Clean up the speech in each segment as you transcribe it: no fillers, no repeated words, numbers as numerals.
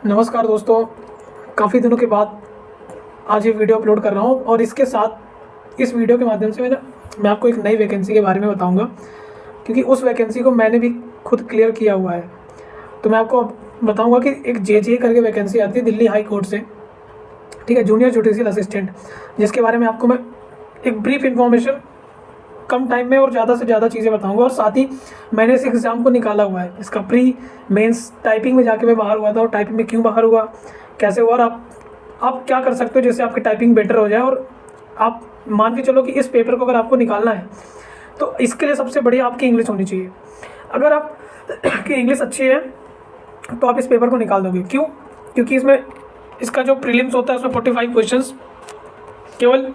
नमस्कार दोस्तों, काफ़ी दिनों के बाद आज ये वीडियो अपलोड कर रहा हूँ और इसके साथ इस वीडियो के माध्यम से मैं आपको एक नई वैकेंसी के बारे में बताऊँगा, क्योंकि उस वैकेंसी को मैंने भी खुद क्लियर किया हुआ है। तो मैं आपको बताऊँगा कि एक जेजे करके वैकेंसी आती है दिल्ली हाई कोर्ट से, ठीक है, जूनियर जुडिशियल असिस्टेंट, जिसके बारे में आपको मैं एक ब्रीफ इन्फॉर्मेशन कम टाइम में और ज़्यादा से ज़्यादा चीज़ें बताऊंगा। और साथ ही मैंने इस एग्ज़ाम को निकाला हुआ है, इसका प्री मेंस टाइपिंग में जाके मैं बाहर हुआ था, और टाइपिंग में क्यों बाहर हुआ, कैसे हुआ, और आप क्या कर सकते हो जिससे आपकी टाइपिंग बेटर हो जाए। और आप मान के चलो कि इस पेपर को अगर आपको निकालना है तो इसके लिए सबसे बढ़िया आपकी इंग्लिश होनी चाहिए। अगर आप की इंग्लिश अच्छी है तो आप इस पेपर को निकाल दोगे। क्यों? क्योंकि इसका जो प्रीलिम्स होता है उसमें 45 क्वेश्चंस केवल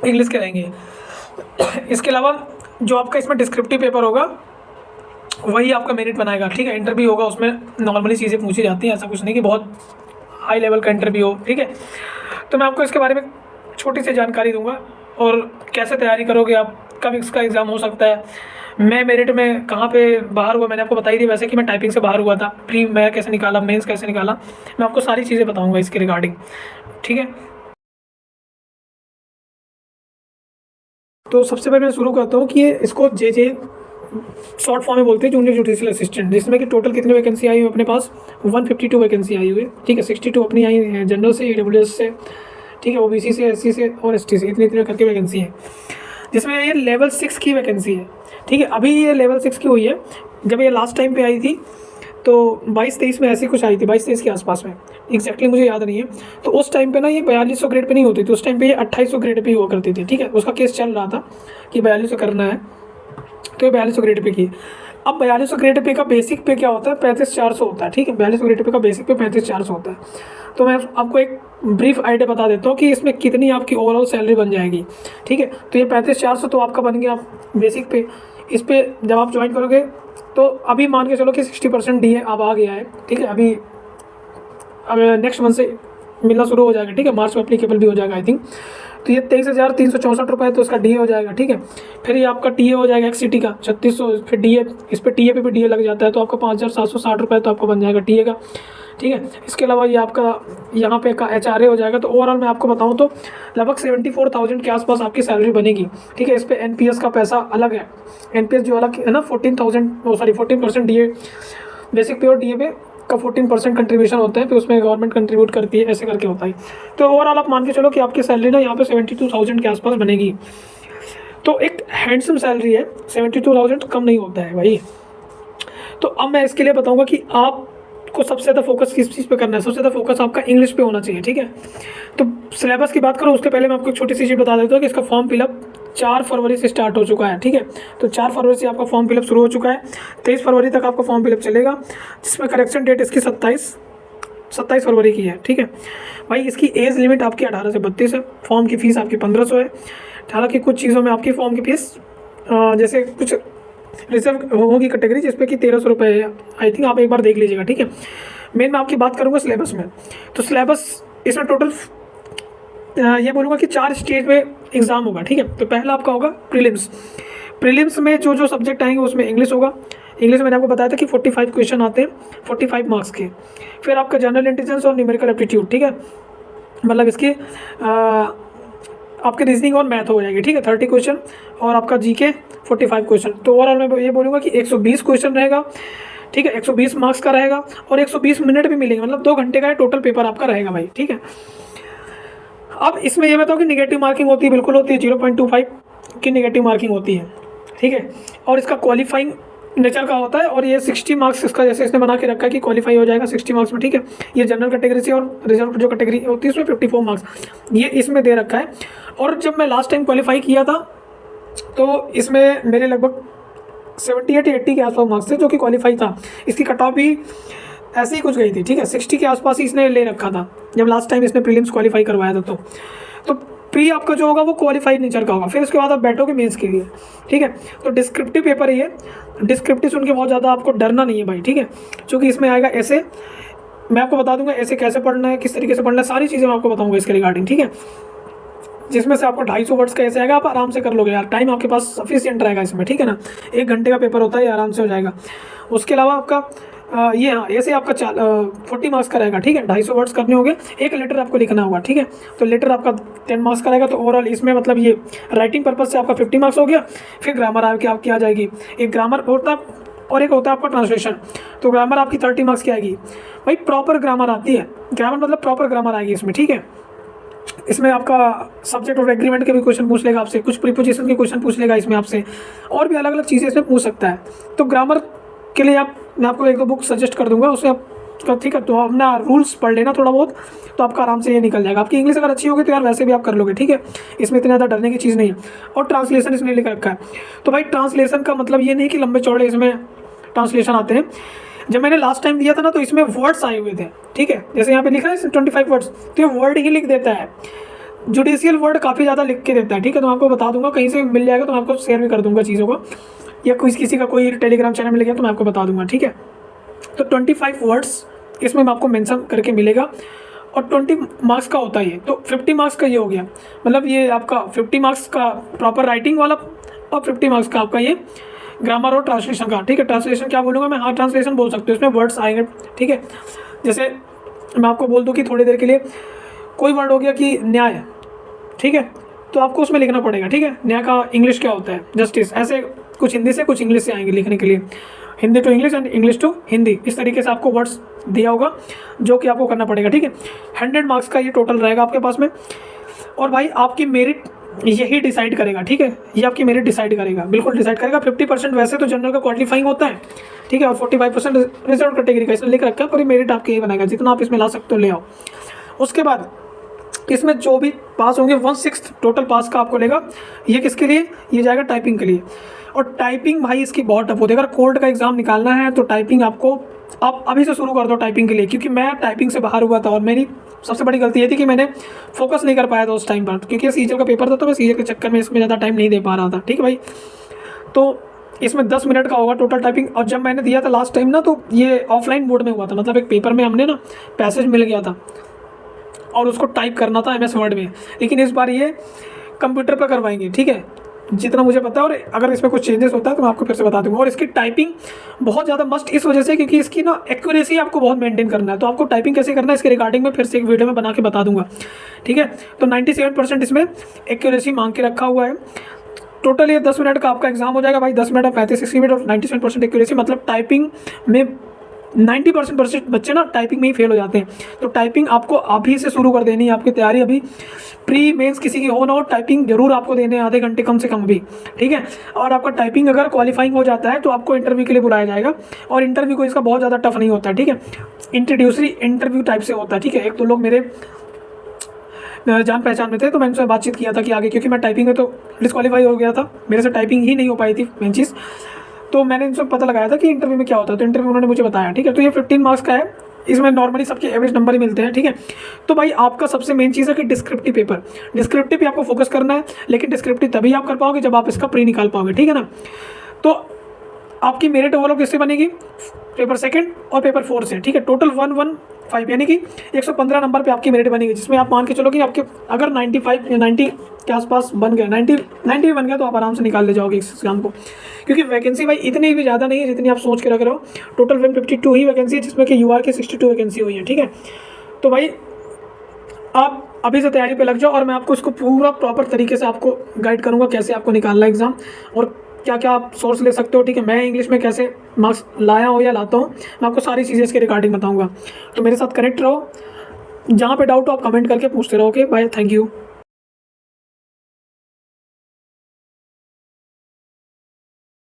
इंग्लिश के रहेंगे। इसके अलावा जो आपका इसमें डिस्क्रिप्टिव पेपर होगा वही आपका मेरिट बनाएगा, ठीक है। इंटरव्यू होगा, उसमें नॉर्मली चीज़ें पूछी जाती हैं, ऐसा कुछ नहीं कि बहुत हाई लेवल का इंटरव्यू हो, ठीक है। तो मैं आपको इसके बारे में छोटी सी जानकारी दूंगा और कैसे तैयारी करोगे आप, कब इसका एग्ज़ाम हो सकता है, मैं मेरिट में कहाँ पे बाहर हुआ मैंने आपको बताई थी। वैसे कि मैं टाइपिंग से बाहर हुआ था, प्री मैं कैसे निकाला, मेंस कैसे निकाला, मैं आपको सारी चीज़ें बताऊँगा इसके रिगार्डिंग, ठीक है। तो सबसे पहले मैं शुरू करता हूँ कि इसको जेजे शॉर्ट फॉर्म में बोलते हैं, जूनियर जुडिशियल असिस्टेंट, जिसमें कि टोटल कितनी वैकेंसी आई हुई अपने पास 152 वैकेंसी आई हुई है, ठीक है। 62 अपनी आई है जनरल से, ईडब्ल्यूएस से, ठीक है, ओबीसी से, एससी से और एसटी से, इतनी इतनी करके वैकेंसी है, जिसमें ये लेवल 6 की वैकेंसी है, ठीक है। अभी ये लेवल 6 की हुई है, जब ये लास्ट टाइम पे आई थी तो 22-23 में ऐसी कुछ आई थी, 22-23 के आसपास में, एग्जैक्टली मुझे याद नहीं है। तो उस टाइम पे ना ये 4200 ग्रेड पे नहीं होती थी, उस टाइम पे ये 2800 ग्रेड पे ही हुआ करती थी, ठीक है। उसका केस चल रहा था कि 4200 करना है, तो ये 4200 ग्रेड पे की। अब 4200 ग्रेड पे का बेसिक पे क्या होता है, 35,400 होता है, ठीक है। 4200 ग्रेड पे का बेसिक पे 35,400 होता है। तो मैं आपको एक ब्रीफ आइडिया बता देता हूँ कि इसमें कितनी आपकी ओवरऑल सैलरी बन जाएगी, ठीक है। तो ये 35,400 तो आपका बन गया बेसिक पे। इस पर जब आप ज्वाइन करोगे तो अभी मान के चलो कि 60% डी ए अब आ गया है, ठीक है। अभी अब नेक्स्ट मंथ से मिलना शुरू हो जाएगा, ठीक है, मार्च में एप्लीकेबल भी हो जाएगा आई थिंक। तो ये 23,364 रुपये तो इसका डीए हो जाएगा, ठीक है। फिर ये आपका टीए हो जाएगा एक्स सिटी का 3600, फिर डीए, इस पर टीए पे भी डीए लग जाता है, तो आपका 5,760 रुपये तो आपका बन जाएगा टीए का, ठीक है। इसके अलावा ये आपका यहाँ पे का एचआरए हो जाएगा। तो ओवरऑल मैं आपको बताऊँ तो लगभग 74,000 के आसपास आपकी सैलरी बनेगी, ठीक है। इस पर एनपीएस का पैसा अलग है, एनपीएस जो अलग है ना 14% डीए बेसिक पे और डीए पे का 14% कंट्रीब्यूशन होता है, फिर उसमें गवर्नमेंट कंट्रीब्यूट करती है, ऐसे करके होता है। तो ओवरऑल आप मान के चलो कि आपकी सैलरी ना यहाँ पे 72,000 के आसपास बनेगी। तो एक हैंडसम सैलरी है, 72,000 कम नहीं होता है भाई। तो अब मैं इसके लिए बताऊंगा कि आपको सबसे ज़्यादा फोकस किस चीज़ पे करना है। सबसे ज़्यादा फोकस आपका इंग्लिश पे होना चाहिए, ठीक है। तो सिलेबस की बात करूँ उसके पहले मैं आपको एक छोटी सी चीज़ बता देता हूँ कि इसका फॉर्म फिलअप 4 फरवरी से स्टार्ट हो चुका है, ठीक है। तो 4 फरवरी से आपका फॉर्म फिलअप शुरू हो चुका है, 23 फरवरी तक आपका फॉर्म फिलअप चलेगा, जिसमें करेक्शन डेट इसकी 27 फरवरी की है, ठीक है भाई। इसकी एज लिमिट आपकी 18 से 32 है। फॉर्म की फ़ीस आपकी 1500 है। हालांकि कुछ चीज़ों में आपकी फॉर्म की फ़ीस जैसे कुछ रिजर्व होगी कैटेगरी जिस पे कि 1300 रुपये है आई थिंक, आप एक बार देख लीजिएगा, ठीक है। मैं आपकी बात करूँगा सिलेबस में। तो सिलेबस इसमें टोटल ये बोलूँगा कि 4 स्टेज में एग्ज़ाम होगा, ठीक है। तो पहला आपका होगा प्रीलिम्स। प्रीलिम्स में जो जो सब्जेक्ट आएंगे उसमें इंग्लिश होगा। इंग्लिश मैंने आपको बताया था कि 45 क्वेश्चन आते हैं, 45 मार्क्स के। फिर आपका जनरल इंटेलिजेंस और न्यूमेरिकल एप्टीट्यूड, ठीक है, मतलब इसकी आपके रीजनिंग और मैथ हो जाएगी, ठीक है, 30 क्वेश्चन, और आपका जीके 45 क्वेश्चन। तो ओवरऑल मैं ये बोलूँगा कि 120 क्वेश्चन रहेगा, ठीक है, 120 मार्क्स का रहेगा, और 120 मिनट भी मिलेंगे, मतलब 2 घंटे का टोटल पेपर आपका रहेगा भाई, ठीक है। अब इसमें ये बताओ कि निगेटिव मार्किंग होती है, बिल्कुल होती है, 0.25 की निगेटिव मार्किंग होती है, ठीक है। और इसका क्वालिफाइंग नेचर का होता है, और ये 60 मार्क्स इसका जैसे इसने बना के रखा है कि क्वालिफाई हो जाएगा 60 मार्क्स में, ठीक है। ये जनरल कैटेगरी से, और रिजर्व जो कैटेगरी होती है उसमें 54 मार्क्स ये इसमें दे रखा है। और जब मैं लास्ट टाइम क्वालिफाई किया था तो इसमें मेरे लगभग 78 या 80 के आसपास मार्क्स थे जो कि क्वालिफाई था। इसकी कट ऑफ भी ऐसे ही कुछ गई थी, ठीक है, 60 के आसपास ही इसने ले रखा था जब लास्ट टाइम इसने प्रीलिम्स क्वालिफाई करवाया था। तो प्री आपका जो होगा वो क्वालिफाइड नेचर का होगा, फिर उसके बाद आप बैठोगे मेंस के लिए, ठीक है। तो डिस्क्रिप्टिव पेपर है ये, डिस्क्रिप्टिव सुन के बहुत ज़्यादा आपको डरना नहीं है भाई, ठीक है, क्योंकि इसमें आएगा ऐसे, मैं आपको बता दूंगा ऐसे कैसे पढ़ना है, किस तरीके से पढ़ना है, सारी चीज़ें मैं आपको बताऊंगा इसके रिगार्डिंग, ठीक है। जिसमें से आपको 250 वर्ड्स का ऐसे आएगा, आप आराम से कर लोगे यार, टाइम आपके पास सफिशिएंट रहेगा इसमें, ठीक है ना। 1 घंटे का पेपर होता है, आराम से हो जाएगा। उसके अलावा आपका ये हाँ ऐसे आपका 40 मार्क्स का रहेगा, ठीक है। 250 वर्ड्स करने होंगे, एक लेटर आपको लिखना होगा, ठीक है। तो लेटर आपका 10 मार्क्स का रहेगा। तो ओवरऑल इसमें मतलब ये राइटिंग पर्पज से आपका 50 मार्क्स हो गया। फिर ग्रामर आपकी आ जाएगी, एक ग्रामर होता है और एक होता है आपका ट्रांसलेशन। तो ग्रामर आपकी 30 मार्क्स की आएगी भाई, प्रॉपर ग्रामर आती है, ग्रामर मतलब प्रॉपर ग्रामर आएगी इसमें, ठीक है। इसमें आपका सब्जेक्ट और एग्रीमेंट के भी क्वेश्चन पूछ लेगा आपसे, कुछ प्रीपोजिशन के क्वेश्चन पूछ लेगा इसमें आपसे, और भी अलग अलग चीज़ें इसमें पूछ सकता है। तो ग्रामर के लिए मैं आपको 1-2 बुक सजेस्ट कर दूंगा, उससे आप ठीक है। तो अपना रूल्स पढ़ लेना थोड़ा बहुत, तो आपका आराम से ये निकल जाएगा। आपकी इंग्लिश अगर अच्छी होगी तो यार वैसे भी आप कर लोगे, ठीक है। इसमें इतनी ज़्यादा डरने की चीज़ नहीं है। और ट्रांसलेशन इसने लिख रखा है। तो भाई ट्रांसलेशन का मतलब ये नहीं कि लंबे चौड़े इसमें ट्रांसलेशन आते हैं। जब मैंने लास्ट टाइम दिया था ना, तो इसमें वर्ड्स आए हुए थे, ठीक है। जैसे यहाँ पे लिखा है 25 वर्ड्स, तो ये वर्ड ही लिख देता है। जुडिशियल वर्ड काफ़ी ज़्यादा लिख के देता है, ठीक है। तो मैं आपको बता दूंगा, कहीं से मिल जाएगा तो मैं आपको शेयर भी कर दूंगा चीज़ों को, या किसी का कोई टेलीग्राम चैनल मिल गया तो मैं आपको बता दूंगा, ठीक है। तो 25 वर्ड्स इसमें मैं आपको मेंशन करके मिलेगा, और 20 मार्क्स का होता है ये। तो 50 मार्क्स का ये हो गया, मतलब ये आपका 50 मार्क्स का प्रॉपर राइटिंग वाला, और 50 मार्क्स का आपका ये ग्रामर और ट्रांसलेशन का, ठीक है। ट्रांसलेशन क्या बोलूँगा मैं, हाँ ट्रांसलेशन बोल सकते हो, इसमें वर्ड्स आएंगे, ठीक है। जैसे मैं आपको बोल दूँ कि थोड़ी देर के लिए कोई वर्ड हो गया कि न्याय, ठीक है, तो आपको उसमें लिखना पड़ेगा, ठीक है। न्याय का इंग्लिश क्या होता है, जस्टिस। ऐसे कुछ हिंदी से कुछ इंग्लिश से आएंगे लिखने के लिए, Hindi to English and English to Hindi, इस तरीके से आपको वर्ड्स दिया होगा जो कि आपको करना पड़ेगा, ठीक है। 100 मार्क्स का ये टोटल रहेगा आपके पास में। और भाई आपकी मेरिट यही डिसाइड करेगा, ठीक है। ये आपकी मेरिट डिसाइड करेगा, बिल्कुल डिसाइड करेगा। 50% वैसे तो जनरल का क्वालिफाइंग होता है, ठीक है, और 45% रिजर्व कैटेगरी का इसमें लिख रखा है, पर मेरिट आपके यही बनाएगा, जितना आप इसमें ला सकते हो ले आओ। उसके बाद इसमें जो भी पास होंगे 1/6 टोटल पास का आपको लेगा। ये किसके लिए, ये जाएगा टाइपिंग के लिए। और टाइपिंग भाई इसकी बहुत टफ होती है। अगर कोर्ट का एग्जाम निकालना है तो टाइपिंग आपको आप अभी से शुरू कर दो टाइपिंग के लिए, क्योंकि मैं टाइपिंग से बाहर हुआ था, और मेरी सबसे बड़ी गलती ये थी कि मैंने फोकस नहीं कर पाया था उस टाइम पर, क्योंकि सीजर का पेपर था, तो मैं सीजर के चक्कर में इसमें ज़्यादा टाइम नहीं दे पा रहा था, ठीक है भाई। तो इसमें 10 मिनट का होगा टोटल टाइपिंग। और जब मैंने दिया था लास्ट टाइम ना, तो ये ऑफलाइन मोड में हुआ था, मतलब एक पेपर में हमने ना पैसेज मिल गया था और उसको टाइप करना था MS वर्ड में। लेकिन इस बार ये कंप्यूटर पर करवाएंगे, ठीक है, जितना मुझे पता है। और अगर इसमें कुछ चेंजेस होता है तो मैं आपको फिर से बता दूंगा। और इसकी टाइपिंग बहुत ज़्यादा मस्ट इस वजह से, क्योंकि इसकी ना एक्यूरेसी आपको बहुत मेंटेन करना है। तो आपको टाइपिंग कैसे करना है इसके रिगार्डिंग में फिर से एक वीडियो में बना के बता दूंगा, ठीक है। तो 97% इसमें एक्यूरेसी मांग के रखा हुआ है। टोटल ये 10 मिनट का आपका एग्जाम हो जाएगा भाई, 10 मिनट 35-60 मिनट और 97% एक्यूरेसी, मतलब टाइपिंग में 90% बच्चे ना टाइपिंग में ही फेल हो जाते हैं। तो टाइपिंग आपको अभी से शुरू कर देनी है, आपकी तैयारी अभी प्री मेंस किसी की हो ना हो, टाइपिंग जरूर आपको देने हैं आधे घंटे कम से कम भी, ठीक है। और आपका टाइपिंग अगर क्वालिफाइंग हो जाता है तो आपको इंटरव्यू के लिए बुलाया जाएगा। और इंटरव्यू को इसका बहुत ज़्यादा टफ नहीं होता है, ठीक है। इंट्रोड्यूसरी इंटरव्यू टाइप से होता है, ठीक है। एक तो लोग मेरे जान पहचान में थे, तो मैंने उनसे बातचीत किया था कि आगे, क्योंकि मैं टाइपिंग में तो डिस्क्वालीफाई हो गया था, मेरे से टाइपिंग ही नहीं हो पाई थी मेन चीज़। तो मैंने इनसे पता लगाया था कि इंटरव्यू में क्या होता है, तो इंटरव्यू उन्होंने मुझे बताया, ठीक है। तो ये 15 मार्क्स का है, इसमें नॉर्मली सबके एवरेज नंबर ही मिलते हैं, ठीक है। तो भाई आपका सबसे मेन चीज़ है कि डिस्क्रिप्टिव पेपर, डिस्क्रिप्टिव पे आपको फोकस करना है। लेकिन डिस्क्रिप्टिव तभी आप कर पाओगे जब आप इसका प्री निकाल पाओगे, ठीक है ना। तो आपकी मेरिट ओवरऑल किससे बनेगी, पेपर सेकंड और पेपर 4 से, ठीक है। टोटल 115 यानी कि 115 नंबर पे आपकी मेरिट बनेगी, जिसमें आप मान के चलो कि आपके अगर 95 या 90 के आसपास बन गए, 90 भी बन गया, तो आप आराम से निकाल ले जाओगे इस एग्जाम को। क्योंकि वैकेंसी भाई इतनी भी ज़्यादा नहीं है जितनी आप सोच के रख रहे हो। टोटल 152 ही वैकेंसी है, जिसमें कि UR की 62 वैकेंसी हुई है, ठीक है। तो भाई आप अभी से तैयारी पे लग जाओ, और मैं आपको इसको पूरा प्रॉपर तरीके से आपको गाइड करूँगा कैसे आपको निकालना है एग्ज़ाम, और क्या क्या आप सोर्स ले सकते हो, ठीक है। मैं इंग्लिश में कैसे मार्क्स लाया हो या लाता हूँ, मैं आपको सारी चीज़ें इसके रिगार्डिंग बताऊँगा। तो मेरे साथ कनेक्ट रहो, जहाँ पे डाउट हो आप कमेंट करके पूछते रहो। Okay bye, thank you.